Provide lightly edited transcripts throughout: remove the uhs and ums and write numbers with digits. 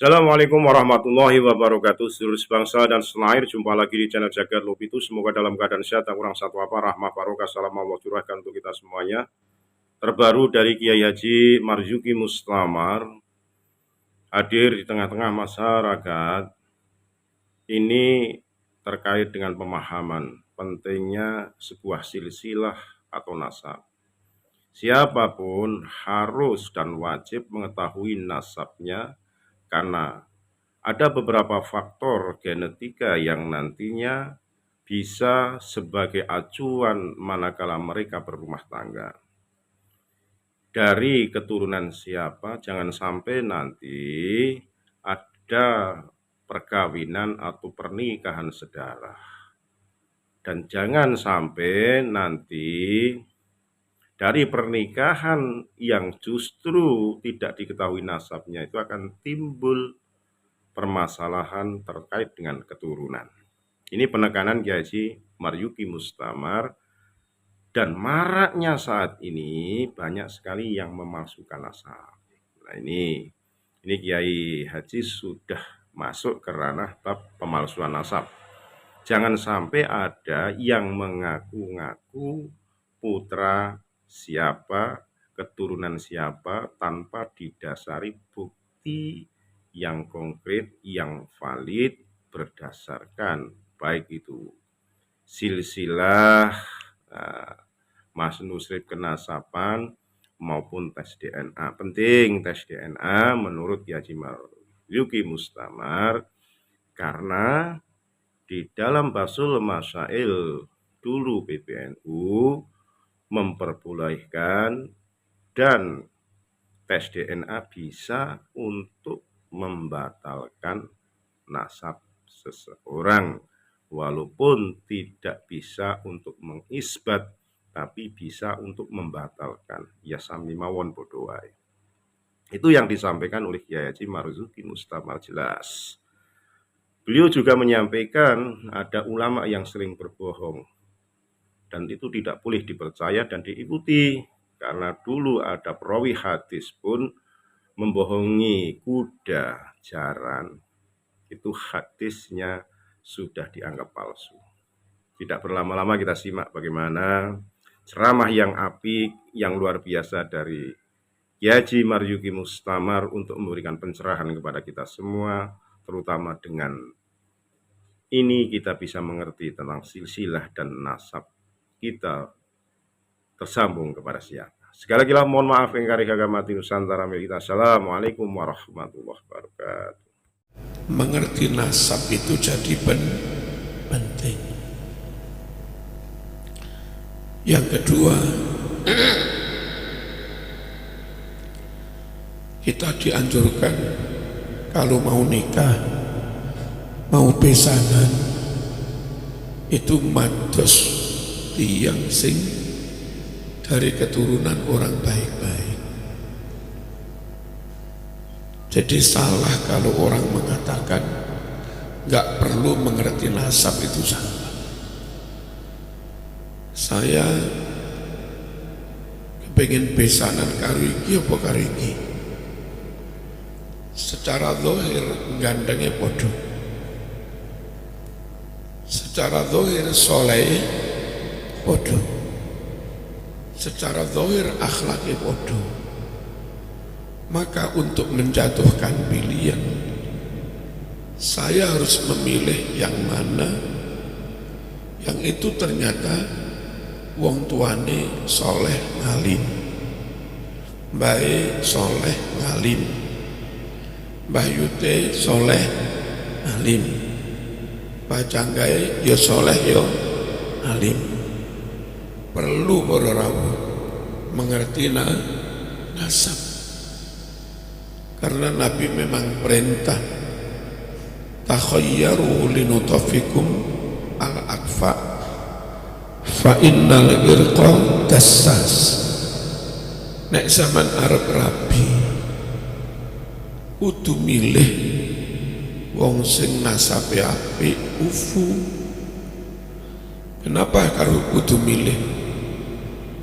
Assalamualaikum warahmatullahi wabarakatuh. Seluruh bangsa dan setanah air, jumpa lagi di channel Jagat Lopitu. Semoga dalam keadaan sehat dan kurang satu apa, rahmah barokah salam Allah curahkan untuk kita semuanya. Terbaru dari Kiai Haji Marzuki Mustamar, hadir di tengah-tengah masyarakat ini terkait dengan pemahaman pentingnya sebuah silsilah atau nasab. Siapapun harus dan wajib mengetahui nasabnya, karena ada beberapa faktor genetika yang nantinya bisa sebagai acuan manakala mereka berumah tangga. Dari keturunan siapa, jangan sampai nanti ada perkawinan atau pernikahan sedarah. Dan jangan sampai nanti dari pernikahan yang justru tidak diketahui nasabnya itu akan timbul permasalahan terkait dengan keturunan. Ini penekanan Kiai Haji Marzuki Mustamar, dan maraknya saat ini banyak sekali yang memalsukan nasab. Nah ini Kiai Haji sudah masuk ke ranah bab pemalsuan nasab. Jangan sampai ada yang mengaku-ngaku putra siapa, keturunan siapa tanpa didasari bukti yang konkret, yang valid, berdasarkan baik itu silsilah, Mas Nusrib kenasaban maupun tes DNA. Penting tes DNA menurut Kiai Haji Marzuki Mustamar, karena di dalam Basul Masail dulu PBNU memperbolehkan dan tes DNA bisa untuk membatalkan nasab seseorang, walaupun tidak bisa untuk mengisbat, tapi bisa untuk membatalkan. Ya sami mawon podo wae. Itu yang disampaikan oleh Kiai Haji Marzuki Mustamar, jelas. Beliau juga menyampaikan ada ulama yang sering berbohong, dan itu tidak boleh dipercaya dan diikuti, karena dulu ada perawi hadis pun membohongi kuda jaran, itu hadisnya sudah dianggap palsu. Tidak berlama-lama kita simak bagaimana ceramah yang apik, yang luar biasa dari Kiai Haji Marzuki Mustamar untuk memberikan pencerahan kepada kita semua, terutama dengan ini kita bisa mengerti tentang silsilah dan nasab kita tersambung kepada siapa. Sekali lagi mohon maaf engkari kagak mati Nusantara milik kita. Assalamualaikum warahmatullahi wabarakatuh. Mengerti nasab itu jadi penting. Yang kedua, kita dianjurkan kalau mau nikah, mau besanan, itu mados tiang sing dari keturunan orang baik-baik. Jadi salah kalau orang mengatakan nggak perlu mengerti nasab, itu salah. Saya kepengen besanan karo iki apa karo iki, secara zahir gandengnya podo, secara zahir soleh podo, secara zahir akhlaknya podo. Maka untuk menjatuhkan pilihan, saya harus memilih yang mana yang itu ternyata wong tuane soleh ngalim, bae soleh ngalim, mbah yute soleh ngalim, pacanggae ya soleh ya alim. Perlu para rawuh mengerti nasab, karena Nabi memang perintah takhayyaru linutafikum al-akfa fa innal irqa dassas. Nek zaman arep rabi kudu milih wong sing nasabe apik, ufu. Kenapa karo kudu milih?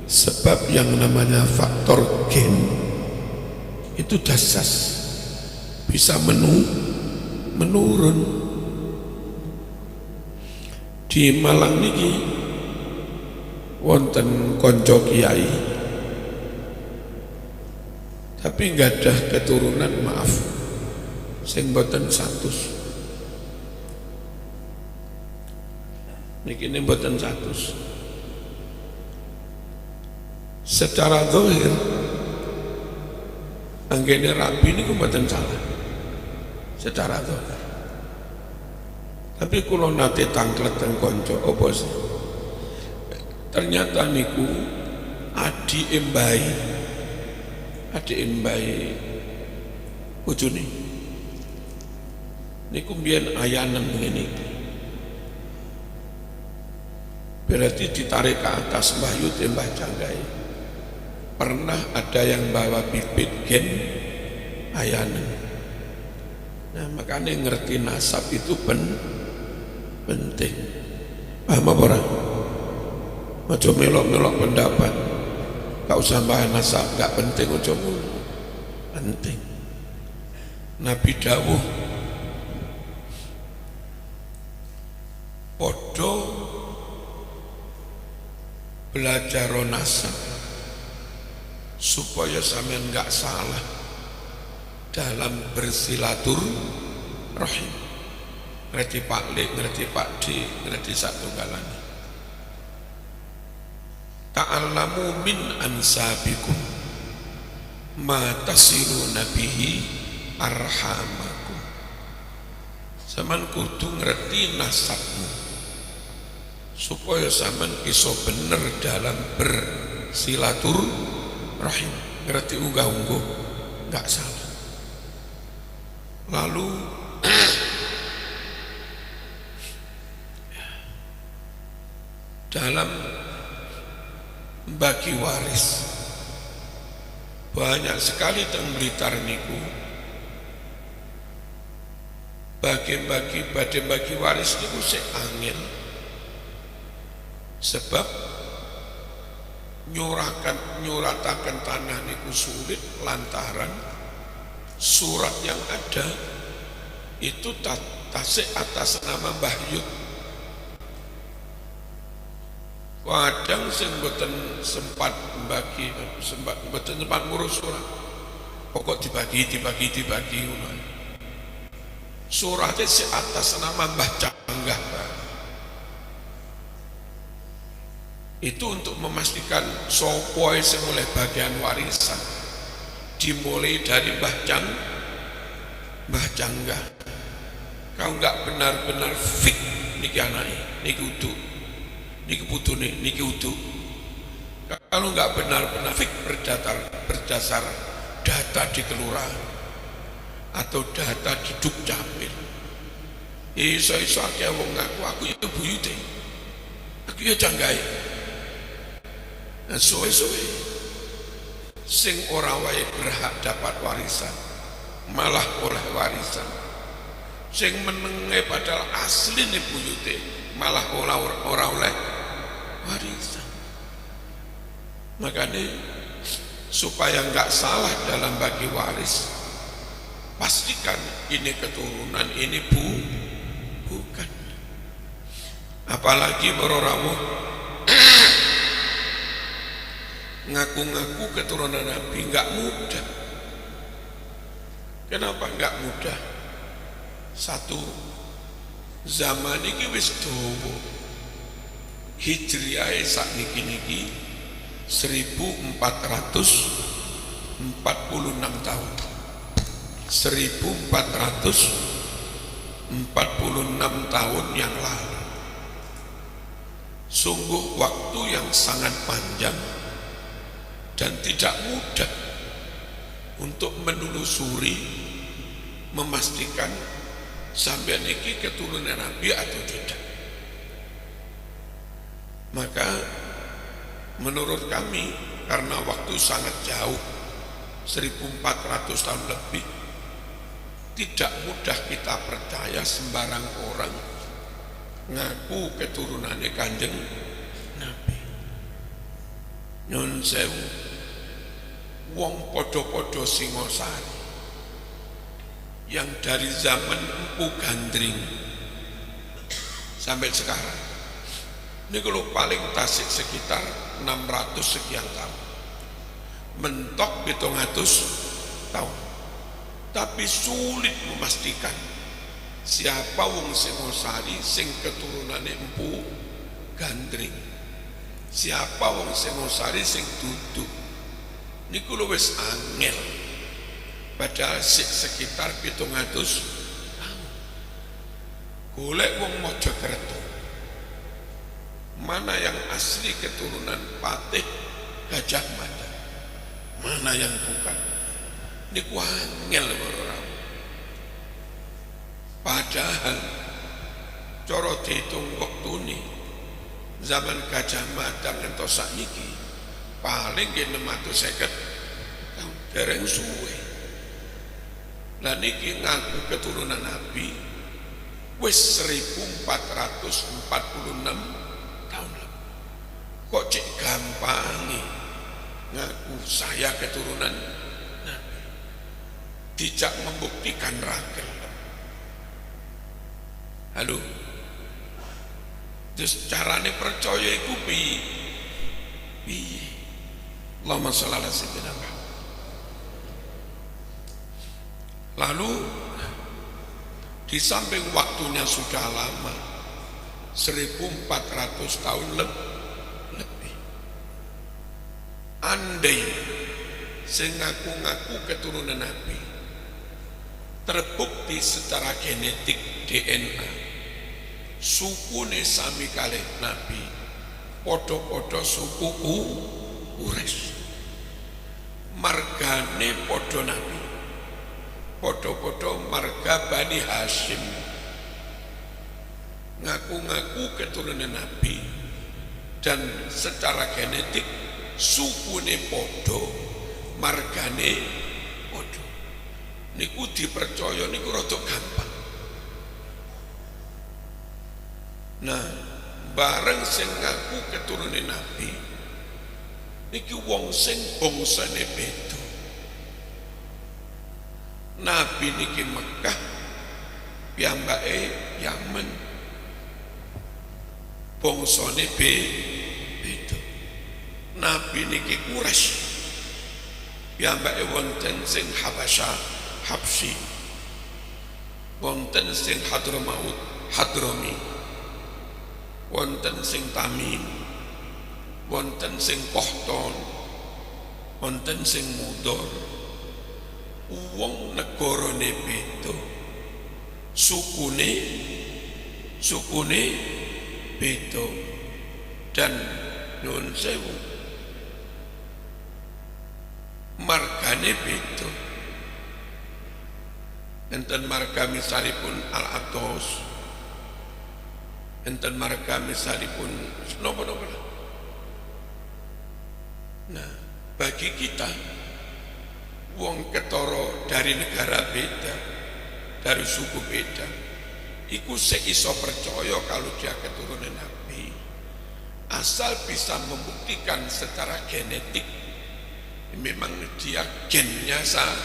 Sebab yang namanya faktor gen itu dasas. bisa menurun. Di Malang niki wonten konco kiai, tapi nggak ada keturunan, maaf, sing boten 100. Niki ini boten 100. Secara zahir anggene rabi niku boten salah. Secara zahir. Tapi kalau nate tangklet teng konco apa sih? Ternyata niku adik embai bojone. Niku mbiyen ayanen ngene iki. Berarti ditarik ke atas Mbah Yut Mbah Janggai. Pernah ada yang bawa bibit gen ayanen. Nah makanya ngerti nasab itu penting. Paham apa orang? Ojo melok-melok pendapat. Gak usah bahas nasab, gak penting, ojo mulu. Penting. Nabi dawuh podo belajar nasab supaya sampean gak salah dalam bersilaturahim. Ngerti Pak Lek, ngerti Pak D, ngerti satu galanya. Ta'allamu min ansabikum ma tasilu nabihi arhamakum. Saman kudu ngerti nasabmu supaya saman iso bener dalam bersilaturahim. Ngerti unggah-ungguh gak salah. Lalu dalam bagi waris banyak sekali teng Blitar niku bagi waris niku sik angel, sebab nyurataken tanah niku sulit lantaran surat yang ada itu tasik atas nama Mbah Yut. Kadang sing mboten sempat ngurus surat. Pokok dibagi ngono. Suratnya si atas nama Mbah Canggah. Itu untuk memastikan sopoi sing oleh bagian warisan. Dimulai dari Mbah Canggah. Kau enggak benar-benar fik niki anake, niki utuh. Niki putune, niki utuh. Kalau nggak benar-benar fik berdasar data di kelurahan atau data di Dukcapil, iso-iso akeh wong aku itu buyute, aku ya Janggai. Nah suwe-suwe sing ora wae berhak dapat warisan malah oleh warisan, sing menenge padahal asline buyute malah ora oleh warisan. Makanya supaya nggak salah dalam bagi waris, pastikan ini keturunan, ini bukan. Apalagi beroramu ngaku-ngaku keturunan Nabi, nggak mudah. Kenapa nggak mudah? Satu, zaman ini wis dawa. Hijriah sakniki 1446 tahun. 1446 tahun yang lalu. Sungguh waktu yang sangat panjang dan tidak mudah untuk menelusuri, memastikan sampai niki keturunan Nabi atau tidak. Maka menurut kami, karena waktu sangat jauh, 1400 tahun lebih, tidak mudah kita percaya sembarang orang ngaku keturunannya Kanjeng Nabi. Nyun sewu, wong podo-podo Singosari yang dari zaman Empu Gandring sampai sekarang. Ini kalau paling tasik sekitar 600 sekian tahun. Mentok 700 tahun. Tapi sulit memastikan siapa wong Singosari sing keturunane Empu Gandring. Siapa wong Singosari sing duduk. Niku wis angel. Padahal sekitar 700 tahun. Golek wong Mojokerto. Mana yang asli keturunan Patih Gajah Mada, mana yang bukan. Niku angel orang. Padahal coro dihitung waktu ini zaman Gajah Mada ngantos saiki paling 650 tahun dereng suwe. Lah niki ngaku keturunan Nabi wis 1446 tahun lalu. Kok cek gampangi ngaku saya keturunan Nabi, tidak membuktikan ragil. Halo, terus carane percaya iku piye? Allahumma sholli ala sayyidina Muhammad. Lalu di samping waktunya sudah lama, 1400 tahun lebih. Andai sing ngaku-ngaku keturunan Nabi terbukti secara genetik DNA, sukune sami kalih Nabi, podo-podo suku Quraisy, margane podo Nabi, podo-podo marga Bani Hashim, ngaku-ngaku keturunan Nabi dan secara genetik sukune podo, margane podo. Niku dipercaya niku rada gampang. Nah, bareng sing ngaku keturunan Nabi niki wong sing bangsane beda. Nabi niki Mekah, piyambake Yaman, bangsane beda. Nabi niki Quraisy, piyambake wonten sing Habsyi, wonten sing Hadramaut, Hadrami, wonten sing Tamim, wonten sing Kohton, wonten sing Mudor. Wong negarane beda, sukune beda, dan nyuwun sewu margane beda. Enten marga misalipun Al-Atos, enten marga misalipun napa-napa. Nah, bagi kita wong ketara dari negara beda, dari suku beda, iku seiso percaya kalau dia keturunan Nabi, asal bisa membuktikan secara genetik memang dia gennya sama,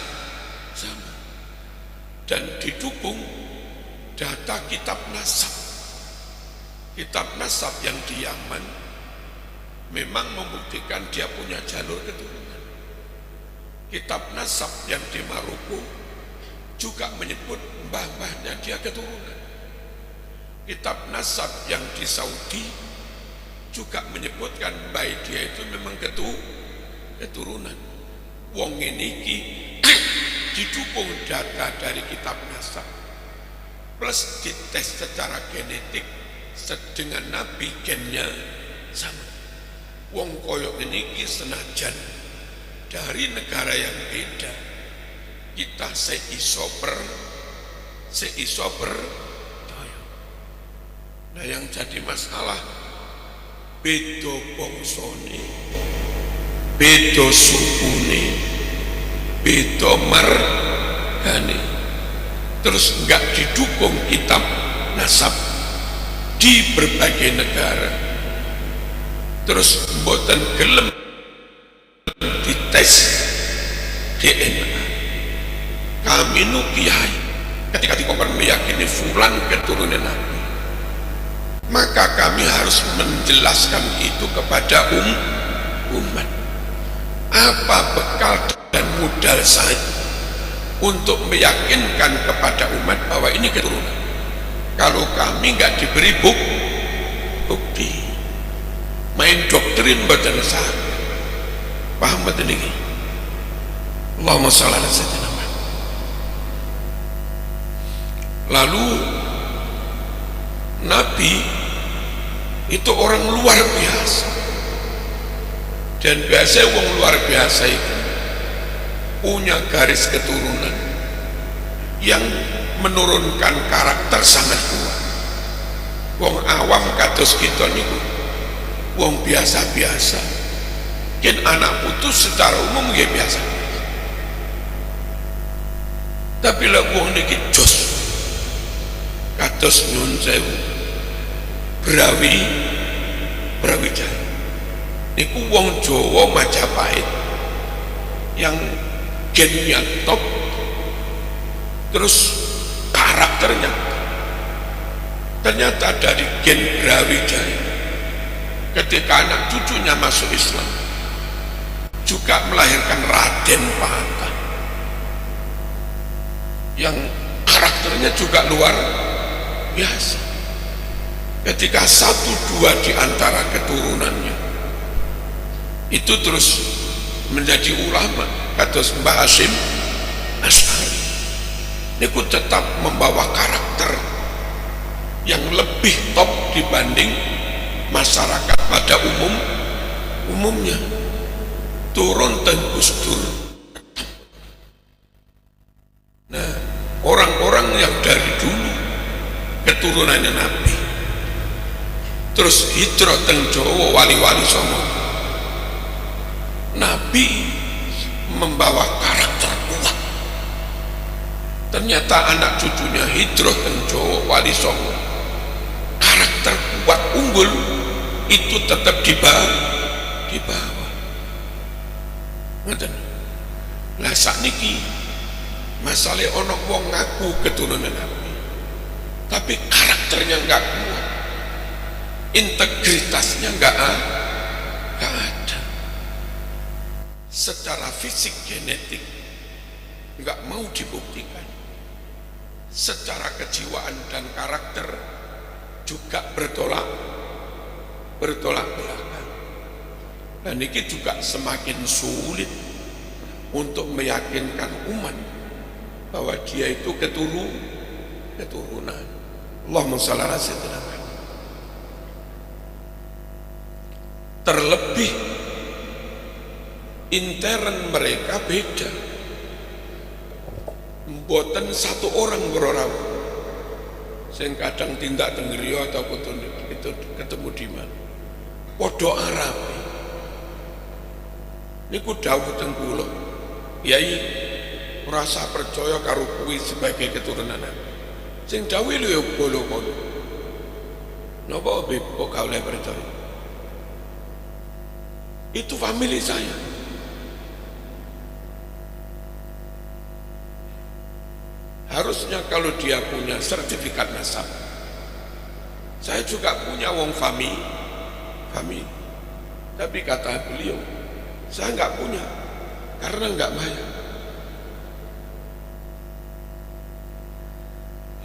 dan didukung data kitab nasab yang di Yaman memang membuktikan dia punya jalur keturunan. Kitab nasab yang di Maroko juga menyebut mbah-mbahnya dia keturunan. Kitab nasab yang di Saudi juga menyebutkan baik dia itu memang keturunan. Wong niki didukung data dari kitab nasab plus dites secara genetik dengan Nabi gennya sama. Wong koyok niki senajan dari negara yang beda, kita seiso percaya. Nah, yang jadi masalah beda bangsane, beda sukune, beda margane, terus enggak didukung kitab nasab di berbagai negara, terus mboten gelem dites DNA. Kami nu kiai ketika dikompar meyakini fulan keturunan Nabi, maka kami harus menjelaskan itu kepada umat. Apa bekal dan modal saya untuk meyakinkan kepada umat bahwa ini keturunan? Kalau kami nggak diberi bukti, main doktrin badan sah, paham betul ini? Allahumma shalli ala sayyidina Muhammad. Lalu Nabi itu orang luar biasa, dan biasanya orang luar biasa itu punya garis keturunan yang menurunkan karakter sangat kuat. Wong awam kados kita niku wong biasa-biasa, yen anak putus secara umum nggih biasa, tapi lek wong niki jos kados nyun sewu Brawijaya niku wong Jawa Majapahit yang gennya top, terus karakternya ternyata dari gen Brawijaya ketika anak cucunya masuk Islam juga melahirkan Raden Patah yang karakternya juga luar biasa. Ketika satu dua di antara keturunannya itu terus menjadi ulama, kados Mbah Hasyim Asy'ari niku tetap membawa karakter yang lebih top dibanding masyarakat pada umumnya. Turun Gus Dur. Nah, orang-orang yang dari dulu keturunannya Nabi terus hijrah teng Jawa, wali-wali songo, Nabi membawa karakter kuat. Ternyata anak cucunya hijrah teng Jawa, wali songo, karakter kuat unggul itu tetap dibawa. Ngoten. Lah sakniki masalah ono wong ngaku keturunan Nabi, tapi karakternya enggak kuat, integritasnya enggak ada. Secara fisik genetik enggak mau dibuktikan, secara kejiwaan dan karakter juga bertolak belakang. Dan ini juga semakin sulit untuk meyakinkan umat bahwa dia itu keturunan. Allahumma shalli ala sayyidina Muhammad. Terlebih intern mereka beda, mboten satu orang berorang sing kadang tindak tenggriya atau itu ketemu di mana podo Arab niku dawuh teng kula, Yai rasa percaya karo kuwi sebagai keturunan sing dawuh lho ya bolo kono napa kok oleh percaya itu famili saya. Harusnya kalau dia punya sertifikat nasab, saya juga punya wong famili, tapi kata beliau saya nggak punya karena nggak bayar.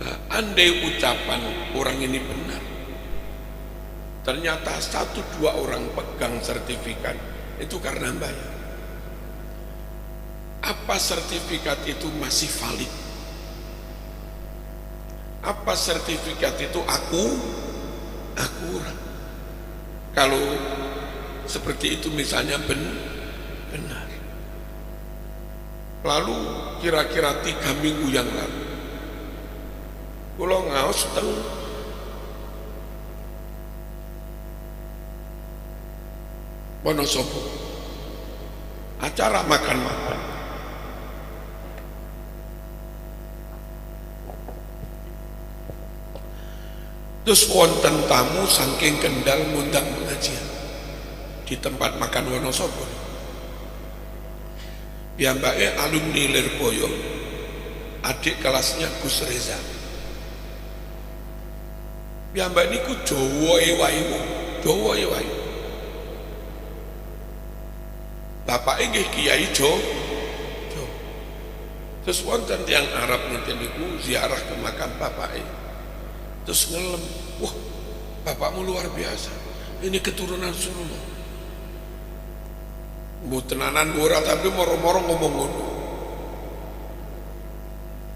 Nah, andai ucapan orang ini benar, ternyata satu dua orang pegang sertifikat itu karena bayar. Apa sertifikat itu masih valid? Apa sertifikat itu akurat? Kalau seperti itu misalnya benar. Lalu kira-kira 3 minggu yang lalu kula ngaos teng Wonosobo, acara makan-makan. Terus wonten tamu saking Kendal ngundang pengajian di tempat makan Wonosobo. Piyambake alumni Lirboyo adik kelasnya Gus Reza. Piyambak niku Jawa wae, Jawa wae. Bapake nggih Kiai Jawa. Terus wonten tiyang Arab ngeten niku ziarah ke makam bapake. Terus ngelem, wah bapakmu luar biasa. Ini keturunan Rasulullah. Mbu tenanan ora tapi moro-moro ngomong ngono.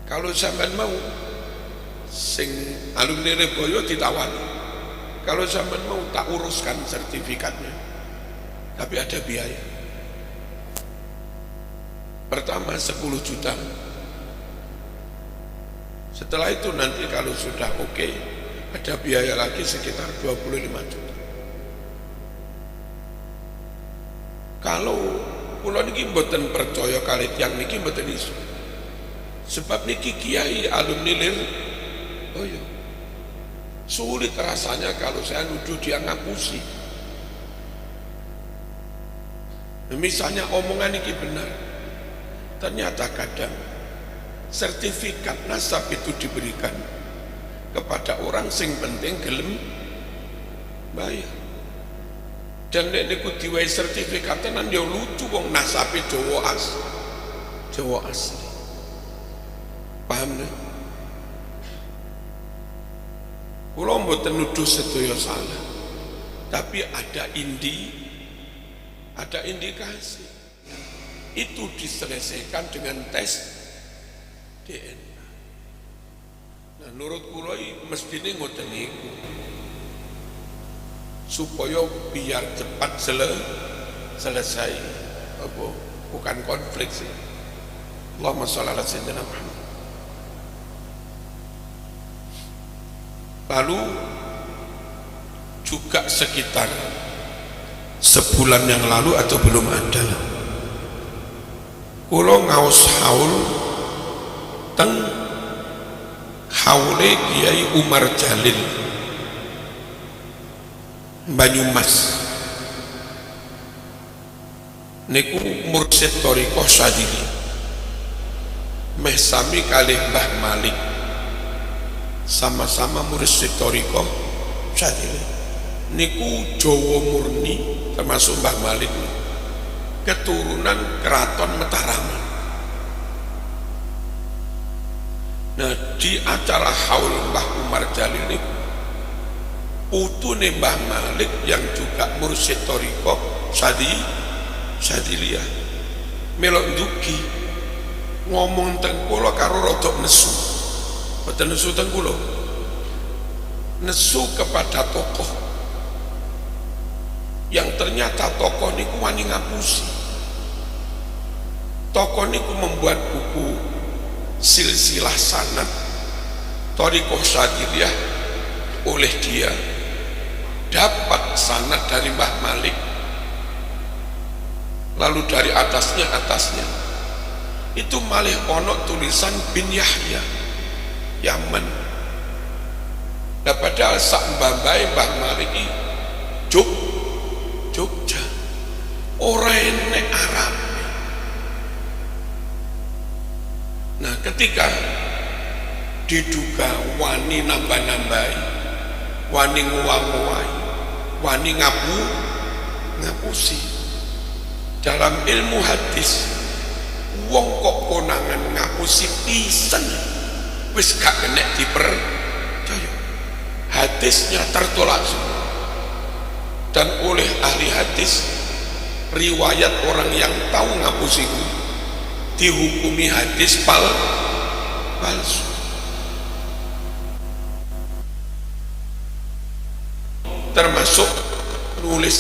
Kalau sampean mau sing alumni Reboyo ditawani. Kalau sampean mau tak uruskan sertifikatnya. Tapi ada biaya. Pertama 10 juta. Setelah itu nanti kalau sudah oke, ada biaya lagi sekitar 25 juta. Kalau kula niki mboten percaya kali tiyang niki mboten iso. Sebab niki kiai alumni lir. Oh iya. Sulit rasanya kalau saya nuduh dia ngapusi. Misalnya omongan niki benar. Ternyata kadang sertifikat nasab itu diberikan kepada orang sing penting gelem bayar. Dan nek niku diwai sertifikat tenan ya lucu wong nasabe Jawa asli. Paham nih? Kula mboten nuduh sedaya salah. Tapi ada indikasi. Itu diselesaikan dengan tes DNA. Nah, menurut kula mestine ngoten niku. Supaya biar cepat selesai apa bukan konflik sih. Allahumma shalli ala sayyidina Muhammad. Lalu juga sekitar sebulan yang lalu atau belum ada, kula ngaos haul teng haule Kiai Umar Jalil Banyumas niku mursyid thariqah Syadzili meh sami kalih Mbah Malik, sama-sama mursyid thariqah Syadzili niku Jawa murni, termasuk Mbah Malik keturunan keraton Mataraman. Nah, di acara haul Mbah Umar Jalil niku putune Mbah Malik yang juga mursyid thariqah Syadziliyah melok ndugi ngomong teng kula karo rada nesu. Boten nesu teng kula. Nesu kepada tokoh yang ternyata tokoh niku wani ngapusi. Tokoh niku membuat buku silsilah sanad thariqah Syadziliyah, oleh dia dapat sanad dari Mbah Malik, lalu dari atasnya itu malih ono tulisan bin Yahya Yaman. Nah, padahal sak mbambai Mbah Malik Jogja ora enek Arab. Nah, ketika diduga wani nambah-nambahi, wani nguwang-nguwai, wani ngapusi, dalam ilmu hadis wong kok konangan ngapusi pisan wis gak kena dipercaya, hadisnya tertolak semua. Dan oleh ahli hadis, riwayat orang yang tahu ngapusi itu dihukumi hadis palsu. Termasuk nulis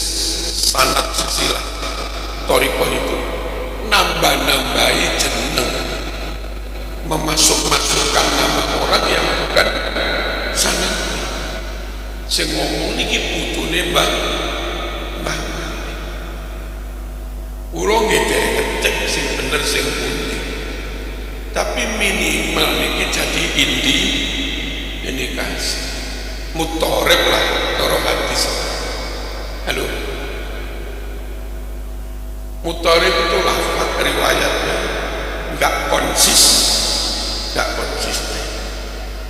sanad silsilah thariqah itu nambah-nambahi jeneng, memasukkan nama orang yang bukan sanad. Sing ngomong niki putune Mbah Malik. Kula nggih ngecek sing bener sing pundi. Tapi minimal niki jadi indikasi mutarib lah cara hadis. Halo. Mutarib itu lafaz riwayatnya enggak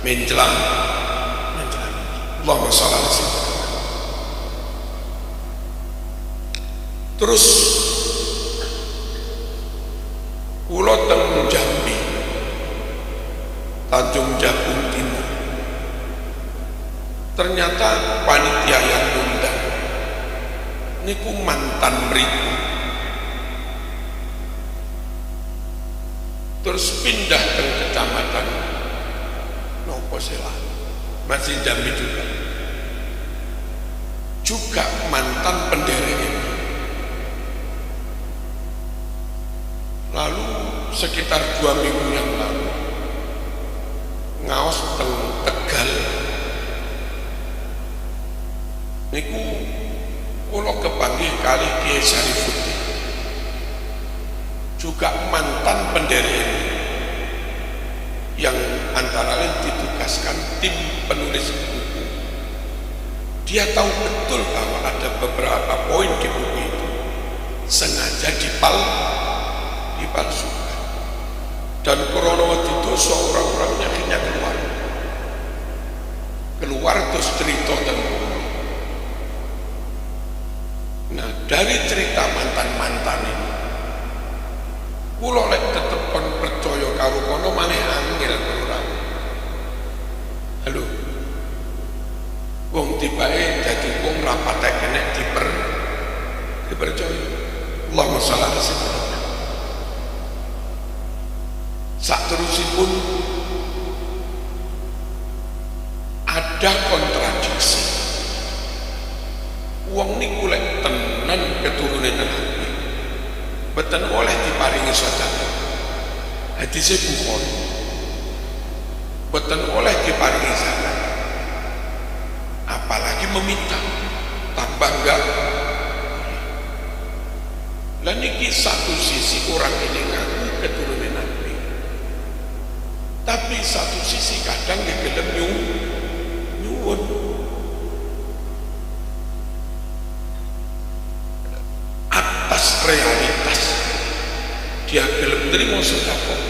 menjelang Allahumma sholli ala sayyidina. Terus kula teng Jambi, Tanjung Jabung Timur, ternyata panitia yang ngundang niku mantan mriku, terus pindah ke kecamatan nopo sela, masih Jambi juga mantan penderek ini. Lalu sekitar 2 minggu yang lalu ngaos teng Tegal niku kula kepanggih kali Kiai Syarifuddin, juga mantan penderek yang antara lain ditugaskan tim penulis buku. Dia tahu betul bahwa ada beberapa poin di buku itu sengaja dipalsukan, dan kronologi itu seorang-orangnya akhirnya keluar terus cerita tentang. Nah, dari cerita mantan-mantan ini kula lek tetep kon percaya karo kono maneh angel ora. Halo. Wong tibake dadi wong ra patek nek dipercaya. Allahumma sholli ala sayyidina. Saterusipun ada kontradiksi. Wong niku lek tenan keturunan Nabi, mboten oleh diparingi sedekah. Hadise Bukhari. Mboten oleh diparingi zakat. Apalagi meminta, tambah enggak. Lah niki satu sisi orang ini ngaku keturunan Nabi, tapi satu sisi kadang gelem nyuwun. Atas realitas dia gelem terima sedekah,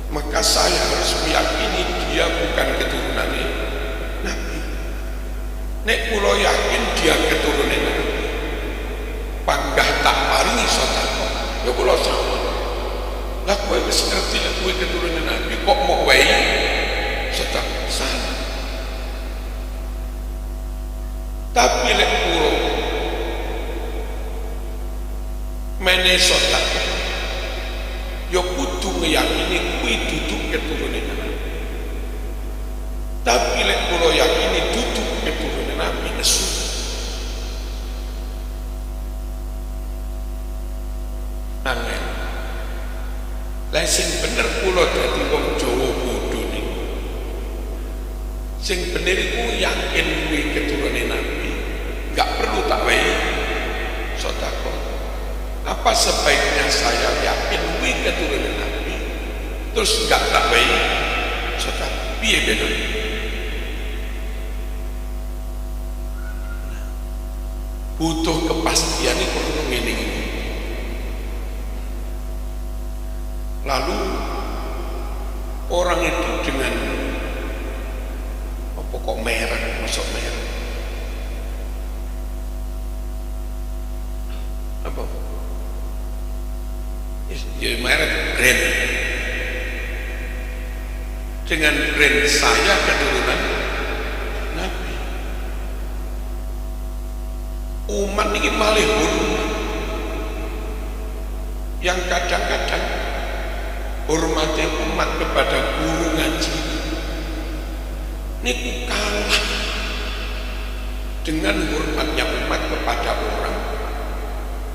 maka saya harus meyakini dia bukan keturunan Nabi. Nek kula yakin dia keturunan Nabi, panggah tak paringi sedekah, ya kula sama. Lah kowe wis ngerti lek kowe keturunan Nabi kok mau wae sedekah salah. Tapi lek kula mene sedekah, ya kudu ngeyakini kuwi duduk keturunan Nabi. Tapi lek kula yakini duduk keturunan Nabi nesu. Angel. Lah sing bener kula dadi wong Jawa bodho niku. Sing bener iku yakin kuwi keturunan Nabi, enggak perlu tak wae sedekah. Apa sebaiknya saya yakin kuwi keturunan Nabi terus enggak tak wae sedekah? Piye bedane? Butuh kepastian itu perlu ngene. Lalu orang itu dengan apa kok merek, masuk merek apa ya, merek brand, dengan brand saya keturunan Nabi. Umat ini malih hormat, yang kadang-kadang hormati umat kepada guru ngaji niku kalah dengan hormatnya umat kepada orang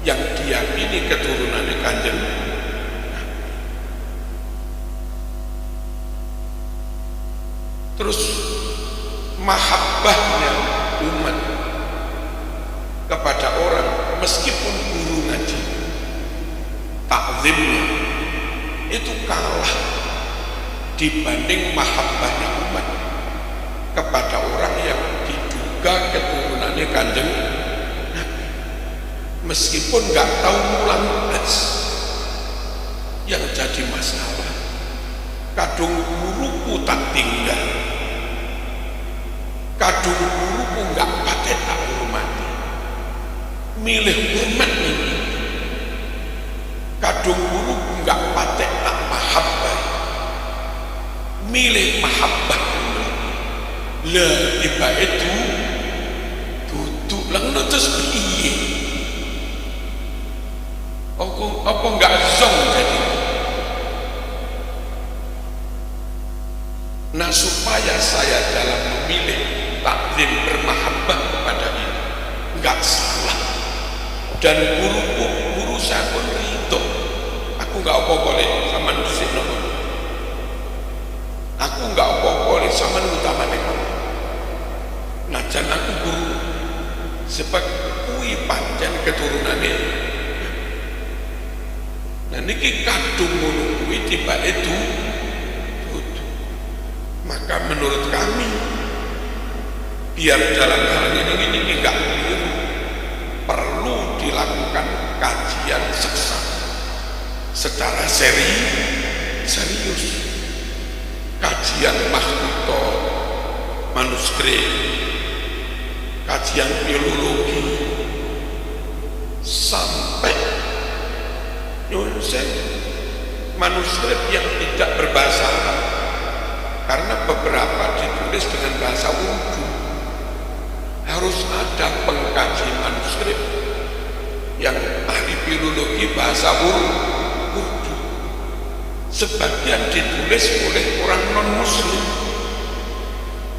yang diyakini keturunan Kanjeng Nabi. Terus mahabbahnya umat kepada orang meskipun guru ngaji, takzimnya itu kalah dibanding mahabbahnya umat kepada orang yang diduga keturunannya Kanjeng Nabi, meskipun nggak tahu mulang. Yang jadi masalah kadung guruku tak tinggal, kadung guruku nggak pakai tak hormati, milih hormat ini, kadung guruku nggak pakai tak mahabbah, milih mahabbah. Lah tiba itu duduk lang terus piye? Apa nggak zong jadi? Nah supaya saya dalam memilih taklim bermahabbah kepada ini nggak salah, dan guru saya pun ridho, aku nggak boleh sama nusik nomor, aku nggak boleh sama utama nomor. Nah jan aku guru sebab kui pancen keturunannya. Nah niki kadung ngono kuwi tiba itu. Maka menurut kami biar dalam hal ini enggak keliru, perlu dilakukan kajian secara serius, kajian makhluk, manuskrip, kajian filologi, sampai nyusun manuskrip yang tidak berbahasa Arab, karena beberapa ditulis dengan bahasa Urdu. Harus ada pengkaji manuskrip yang ahli filologi bahasa Urdu. Sebagian ditulis oleh orang non-muslim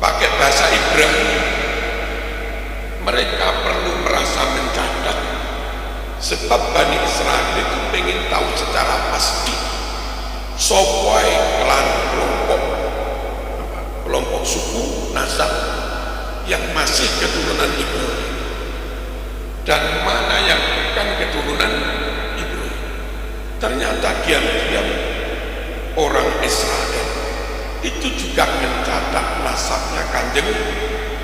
pakai bahasa Ibrani. Mereka perlu merasa mencatat, sebab Bani Israel itu ingin tahu secara pasti sopoi klan kelompok suku nasab yang masih keturunan Ibrani dan mana yang bukan keturunan Ibrani. Ternyata diam-diam orang Israel itu juga mencatat nasabnya Kanjeng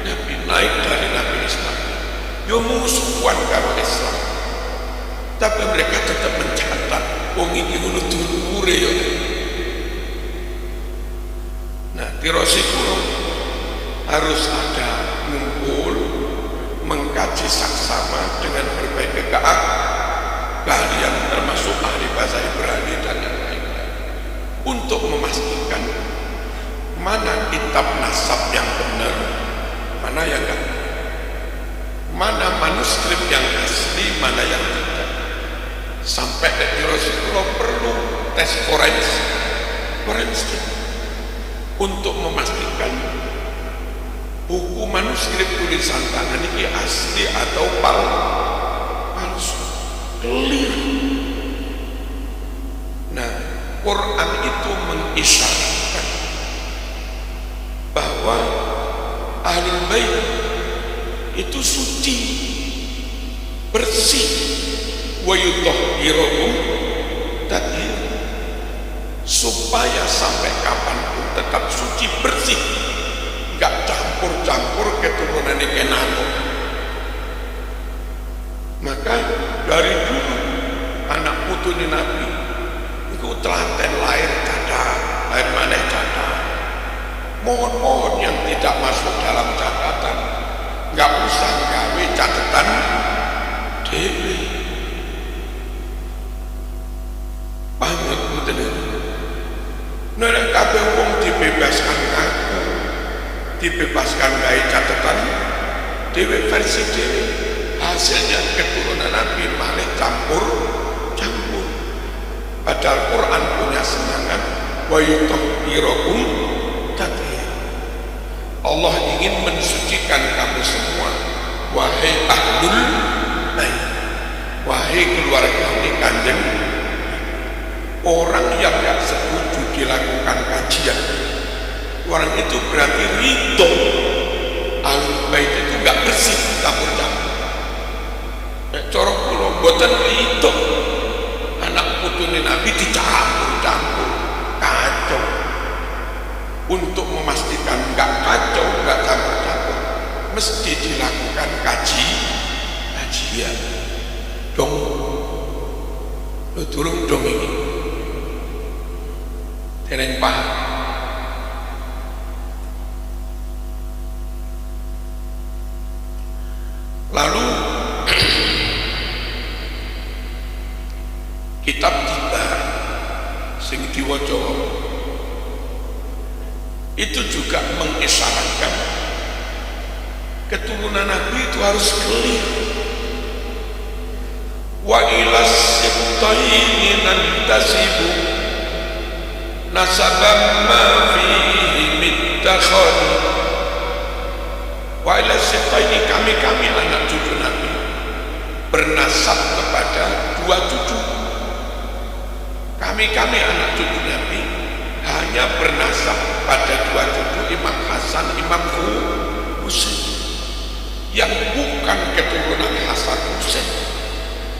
Nabi, naik dari Nabi Ismail. Yo musuhan karo Islam, tapi mereka tetap mencatat wong iki ngono dulure yo. Nah, tirosi kulo harus ada ngumpul mengkaji saksama dengan berbagai keahlian termasuk ahli bahasa Ibrani dan yang lainnya untuk memastikan mana kitab nasab yang benar, mana yang enggak, mana manuskrip yang asli, mana yang tidak. Sampai tirosi kulo perlu tes forensik untuk memastikan buku manuskrip tulisan tangan ini asli atau palsu, clear. Nah, Quran itu mengisyaratkan bahwa Ahlul Bait itu suci, bersih, wa yutahhiruhum tathhir, supaya sampai kapanpun tetap suci bersih, nggak campur-campur keturunan kenano. Maka dari dulu anak putune Nabi itu telaten lahir cacat, lahir maneh cacat. Mohon yang tidak masuk dalam catatan nggak usah gawe catatan dewe. Banget betul. Nek kabeh wong dibebaskan aku, dibebaskan gawe catatan dewe versi dewe, hasilnya keturunan Nabi malah campur. Padahal Quran punya semangat wa yutahhiruhum tathhir. Allah ingin mensucikan kamu semua, wahai ahlul bait, wahai keluarga ini Kanjeng. Orang yang gak setuju dilakukan kajian, orang itu berarti ridho ahlul bait itu gak bersih, campur-campur. Cara kula mboten ridho anak putune Nabi dicampur-campur, kacau. Untuk memastikan nggak kacau, nggak campur-campur, mesti dilakukan kajian dong. Turun dong ini. dereng paham. Lalu kitab tiba sing diwaca itu juga mengisyaratkan keturunan Nabi itu harus clear. Wa ilas sibtaini nantasibu nasabam ma fihi mittakhad. Wa ilas sibtaini, kami anak cucu Nabi bernasab kepada dua cucu. Kami anak cucu Nabi hanya bernasab pada dua cucu, Imam Hasan, Imam Husain. Yang bukan keturunan Hasan Husain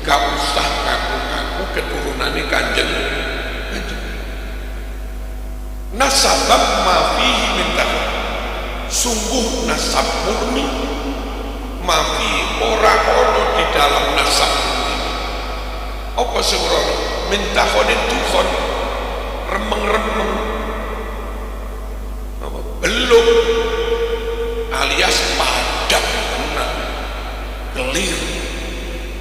gak usah ngaku-ngaku keturunan Kanjeng. Nasabam ma fihi minta, sungguh nasab murni, ma fihi ora ono di dalam nasab murni. Apa sing ora minta khonin tukhon remeng-remeng belum alias padam tenang clear.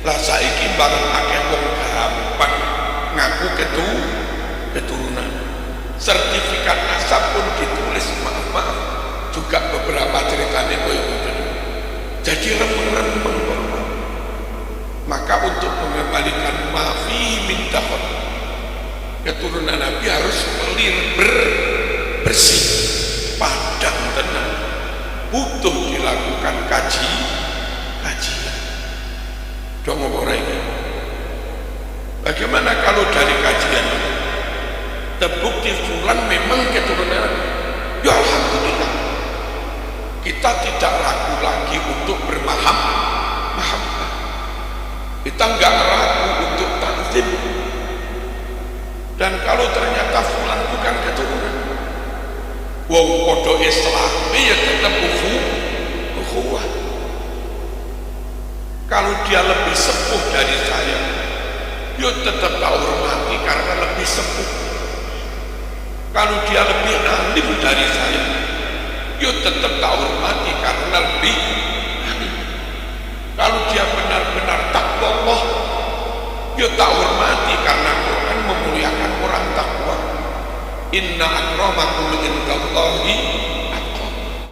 Lah saiki bareng akeh wong gampang ngaku keturunan, sertifikat nasab pun ditulis maaf juga beberapa ceritanya koyo ngoten. Jadi remeng-remeng. Maka untuk mengembalikan mafi minta keturunan Nabi harus clear, bersih, padang tenang, butuh dilakukan kajian. Dong orang ini bagaimana kalau dari kajian terbukti fulan memang keturunan Nabi, ya alhamdulillah, kita tidak ragu lagi untuk bermahabbah, kita nggak ragu untuk takzim. Dan kalau ternyata fulan bukan keturunan, wong podo Islam ya tetap ukhuwah. Kalau dia lebih sepuh dari saya, ya tetap tak hormati karena lebih sepuh. Kalau dia lebih alim dari saya, ya tetap tak hormati karena lebih alim. Kalau dia benar-benar takwa Allah, ya tak hormati karena Quran memuliakan orang takwa. Inna akramakum indallahi